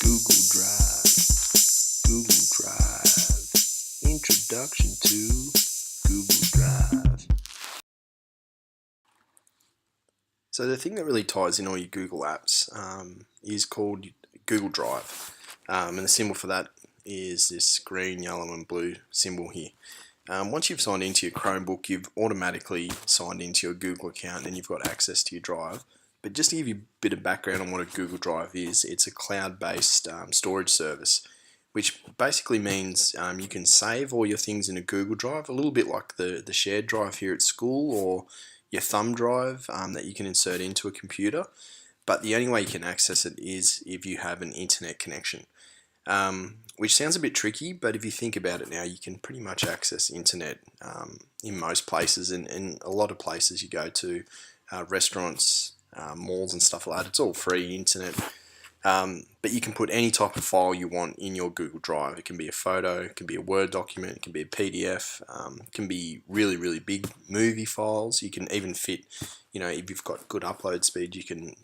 Google Drive, Google Drive, Introduction to Google Drive. So the thing that really ties in all your Google apps is called Google Drive, and the symbol for that is this green, yellow and blue symbol here. Once you've signed into your Chromebook, you've automatically signed into your Google account and you've got access to your drive. But just to give you a bit of background on what a Google Drive is, it's a cloud-based storage service, which basically means you can save all your things in a Google Drive, a little bit like the shared drive here at school or your thumb drive that you can insert into a computer. But the only way you can access it is if you have an internet connection. Which sounds a bit tricky, but if you think about it now, you can pretty much access internet in most places, and in a lot of places you go to, restaurants, malls and stuff like that. It's all free internet, but you can put any type of file you want in your Google Drive. It can be a photo, it can be a Word document, it can be a PDF, it can be really big movie files. You can even fit, if you've got good upload speed, you can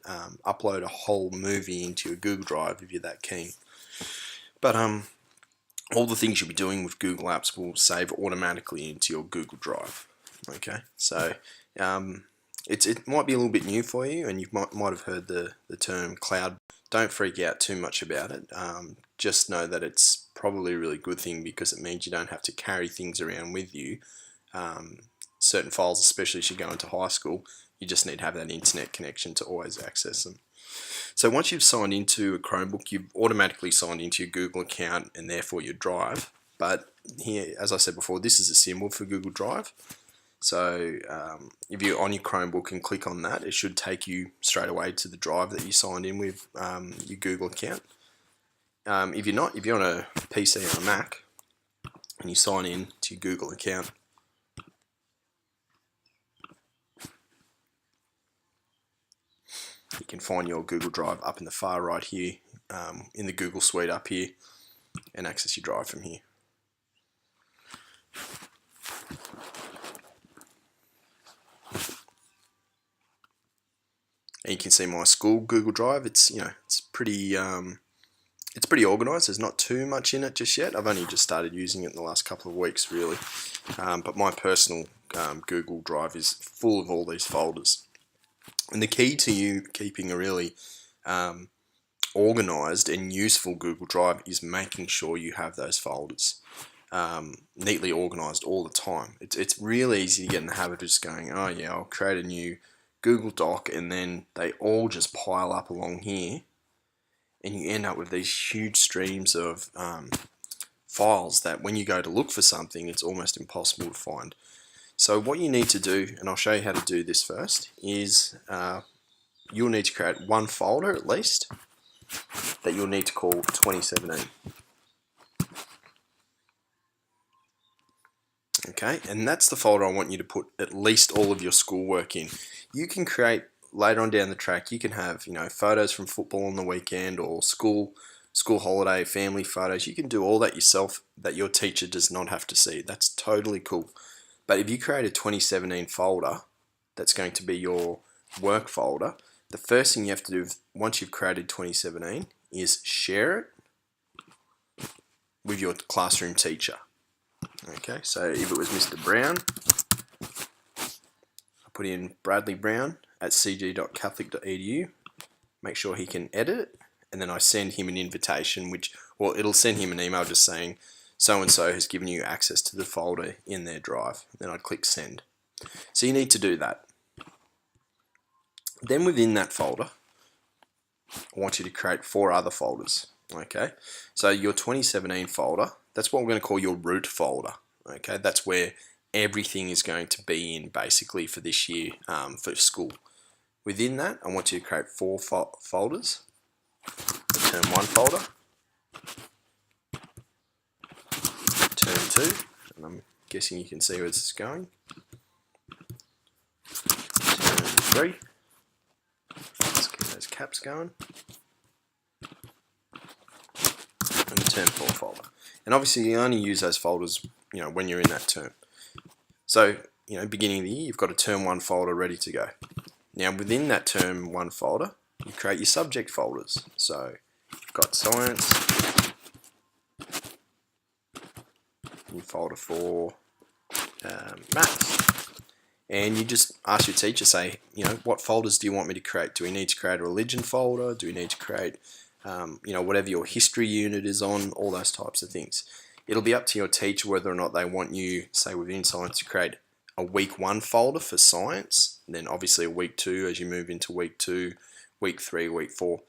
upload a whole movie into your Google Drive if you're that keen. But all the things you'll be doing with Google Apps will save automatically into your Google Drive. Okay, so it might be a little bit new for you, and you might have heard the term cloud. Don't freak out too much about it. Just know that it's probably a really good thing, because it means you don't have to carry things around with you. Certain files, especially as you go into high school, you just need to have that internet connection to always access them. So once you've signed into a Chromebook, you've automatically signed into your Google account and therefore your Drive. But here, as I said before, this is a symbol for Google Drive. So if you're on your Chromebook and click on that, it should take you straight away to the drive that you signed in with your Google account. If you're not, if you're on a PC or a Mac and you sign in to your Google account, you can find your Google Drive up in the far right here, in the Google Suite up here, and access your drive from here. And you can see my school Google Drive. It's pretty organised. There's not too much in it just yet. I've only just started using it in the last couple of weeks, really. But my personal Google Drive is full of all these folders. And the key to you keeping a really organised and useful Google Drive is making sure you have those folders neatly organised all the time. It's real easy to get in the habit of just going, oh yeah, I'll create a new Google Doc, and then they all just pile up along here, and you end up with these huge streams of files that when you go to look for something, it's almost impossible to find. So what you need to do, and I'll show you how to do this first, is you'll need to create one folder at least that you'll need to call 2017. Okay, and that's the folder I want you to put at least all of your schoolwork in. You can create later on down the track, you can have photos from football on the weekend, or school holiday, family photos. You can do all that yourself, that your teacher does not have to see. That's totally cool. But if you create a 2017 folder that's going to be your work folder, the first thing you have to do once you've created 2017 is share it with your classroom teacher. Okay, so if it was Mr. Brown, I put in Bradley Brown at cg.catholic.edu, make sure he can edit it, and then I send him an invitation, it'll send him an email just saying, so-and-so has given you access to the folder in their drive. Then I'd click send. So you need to do that. Then within that folder, I want you to create 4 other folders. Okay, so your 2017 folder, that's what we're going to call your root folder. Okay, that's where everything is going to be in basically for this year for school. Within that, I want you to create 4 folders. Term 1 folder, Term 2, and I'm guessing you can see where this is going. Term 3, let's get those caps going. And the Term 4 folder. And obviously you only use those folders when you're in that term. So beginning of the year, you've got a Term 1 folder ready to go. Now within that Term 1 folder, you create your subject folders. So got science, new folder for maths. And you just ask your teacher, say, what folders do you want me to create? Do we need to create a religion folder? Do we need to create, whatever your history unit is on, all those types of things. It'll be up to your teacher whether or not they want you, say within science, to create a week 1 folder for science, and then obviously a week 2 as you move into week 2, week 3, week 4.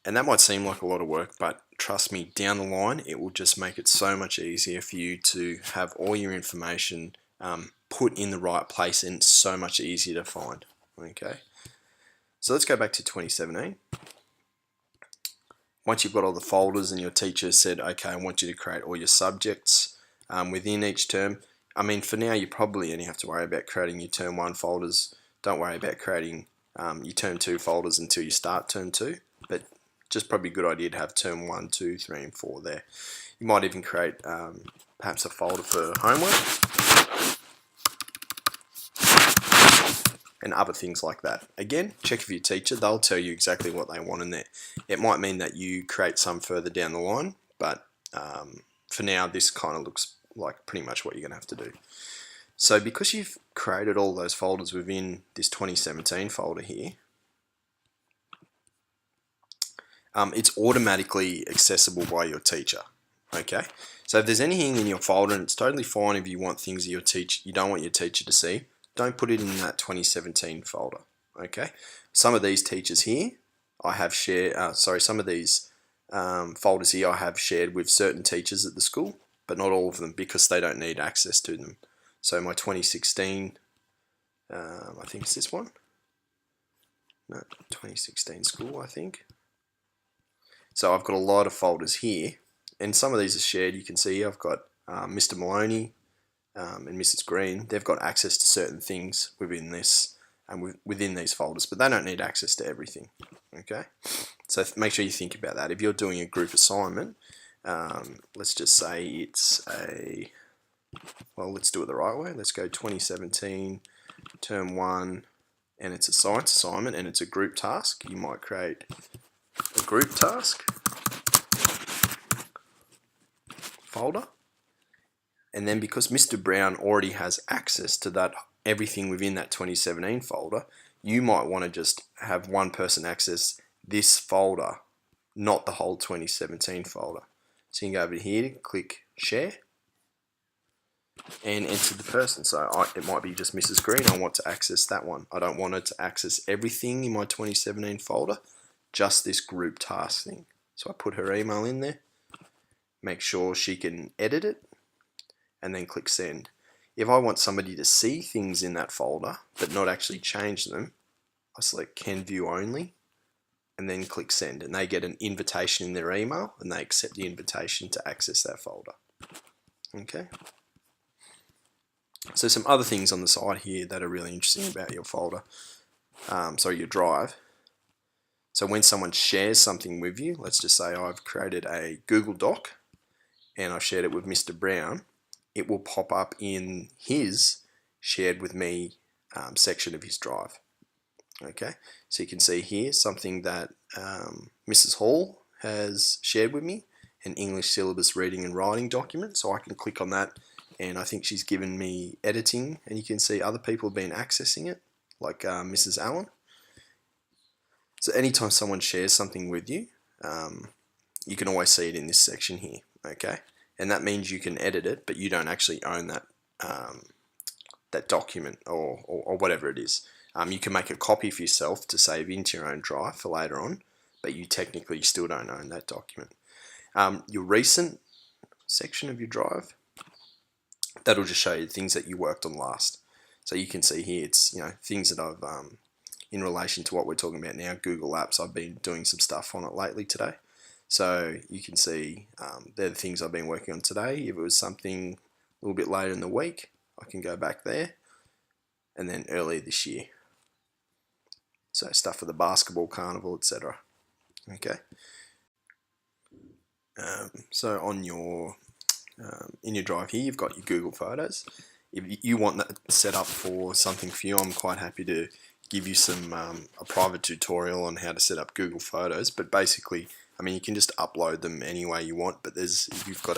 And that might seem like a lot of work, but trust me, down the line, it will just make it so much easier for you to have all your information put in the right place, and it's so much easier to find. Okay, so let's go back to 2017. Once you've got all the folders and your teacher said, okay, I want you to create all your subjects within each term. I mean, for now, you probably only have to worry about creating your term 1 folders. Don't worry about creating your term 2 folders until you start term 2, but just probably a good idea to have term 1, 2, 3, and 4 there. You might even create perhaps a folder for homework and other things like that. Again, check with your teacher. They'll tell you exactly what they want in there. It might mean that you create some further down the line, but for now, this kind of looks like pretty much what you're going to have to do. So because you've created all those folders within this 2017 folder here, it's automatically accessible by your teacher. Okay, so if there's anything in your folder, and it's totally fine if you want things that you don't want your teacher to see, don't put it in that 2017 folder. Okay, some of these teachers here I have shared, some of these folders here I have shared with certain teachers at the school, but not all of them because they don't need access to them. So my 2016, I think it's this one. No, 2016 school, I think. So I've got a lot of folders here, and some of these are shared. You can see I've got Mr. Maloney and Mrs. Green. They've got access to certain things within this and within these folders, but they don't need access to everything. Okay, so make sure you think about that. If you're doing a group assignment, let's just say it's let's do it the right way. Let's go 2017 term 1, and it's a science assignment and it's a group task. You might create a group task folder, and then because Mr. Brown already has access to that everything within that 2017 folder, you might want to just have one person access this folder, not the whole 2017 folder. So you can go over here, click share, and enter the person. So it might be just Mrs. Green. I want to access that one. I don't want her to access everything in my 2017 folder, just this group task thing. So I put her email in there, make sure she can edit it, and then click send. If I want somebody to see things in that folder but not actually change them, I select can view only and then click send, and they get an invitation in their email and they accept the invitation to access that folder. Okay. So some other things on the side here that are really interesting about your folder, your drive. So when someone shares something with you, let's just say I've created a Google Doc and I've shared it with Mr. Brown, it will pop up in his shared with me section of his drive. Okay, so you can see here something that Mrs. Hall has shared with me, an English syllabus reading and writing document. So I can click on that, and I think she's given me editing, and you can see other people have been accessing it, like Mrs. Allen. So anytime someone shares something with you, you can always see it in this section here. Okay, and that means you can edit it, but you don't actually own that that document or whatever it is. You can make a copy for yourself to save into your own drive for later on, but you technically still don't own that document. Your recent section of your drive, that'll just show you things that you worked on last. So you can see here, it's things that I've in relation to what we're talking about now, Google Apps. I've been doing some stuff on it lately today. So you can see they're the things I've been working on today. If it was something a little bit later in the week, I can go back there, and then earlier this year. So stuff for the basketball carnival, etc. Okay. So on your in your drive here, you've got your Google Photos. If you want that set up for something for you, I'm quite happy to give you some a private tutorial on how to set up Google Photos. But basically, I mean, you can just upload them any way you want, but if you've got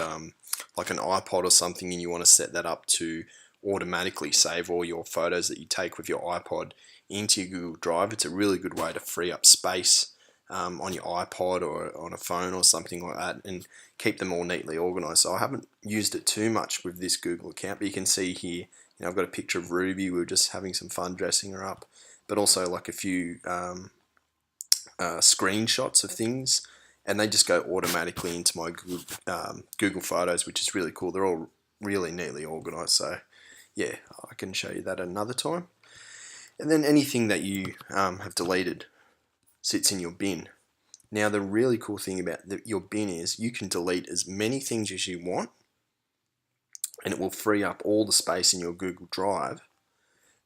like an iPod or something and you want to set that up to automatically save all your photos that you take with your iPod into your Google Drive, it's a really good way to free up space on your iPod or on a phone or something like that, and keep them all neatly organized. So I haven't used it too much with this Google account, but you can see here, I've got a picture of Ruby. We were just having some fun dressing her up, but also like a few screenshots of things, and they just go automatically into my Google Photos, which is really cool. They're all really neatly organized. So yeah, I can show you that another time. And then anything that you have deleted sits in your bin. Now the really cool thing about your bin is you can delete as many things as you want, and it will free up all the space in your Google Drive,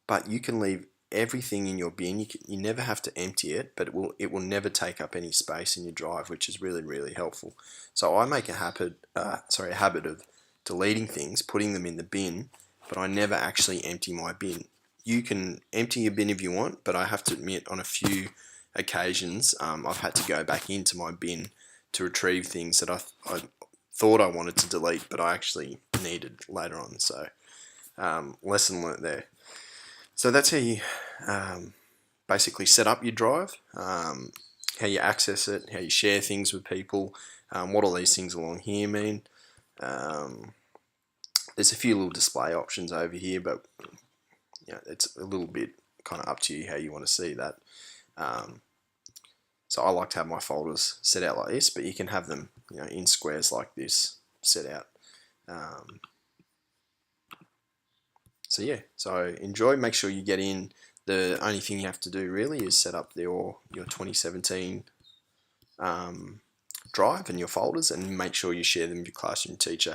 but you can leave everything in your bin. You never have to empty it, but it will never take up any space in your drive, which is really, really helpful. So I make a habit of deleting things, putting them in the bin, but I never actually empty my bin. You can empty your bin if you want, but I have to admit, on a few occasions, I've had to go back into my bin to retrieve things that I thought I wanted to delete, but I actually needed later on. So lesson learnt there. So that's how you basically set up your drive, how you access it, how you share things with people, what all these things along here mean. There's a few little display options over here, but it's a little bit kind of up to you how you want to see that. So I like to have my folders set out like this, but you can have them in squares like this set out. So yeah, so enjoy. Make sure you get in. The only thing you have to do really is set up your 2017 drive and your folders, and make sure you share them with your classroom teacher.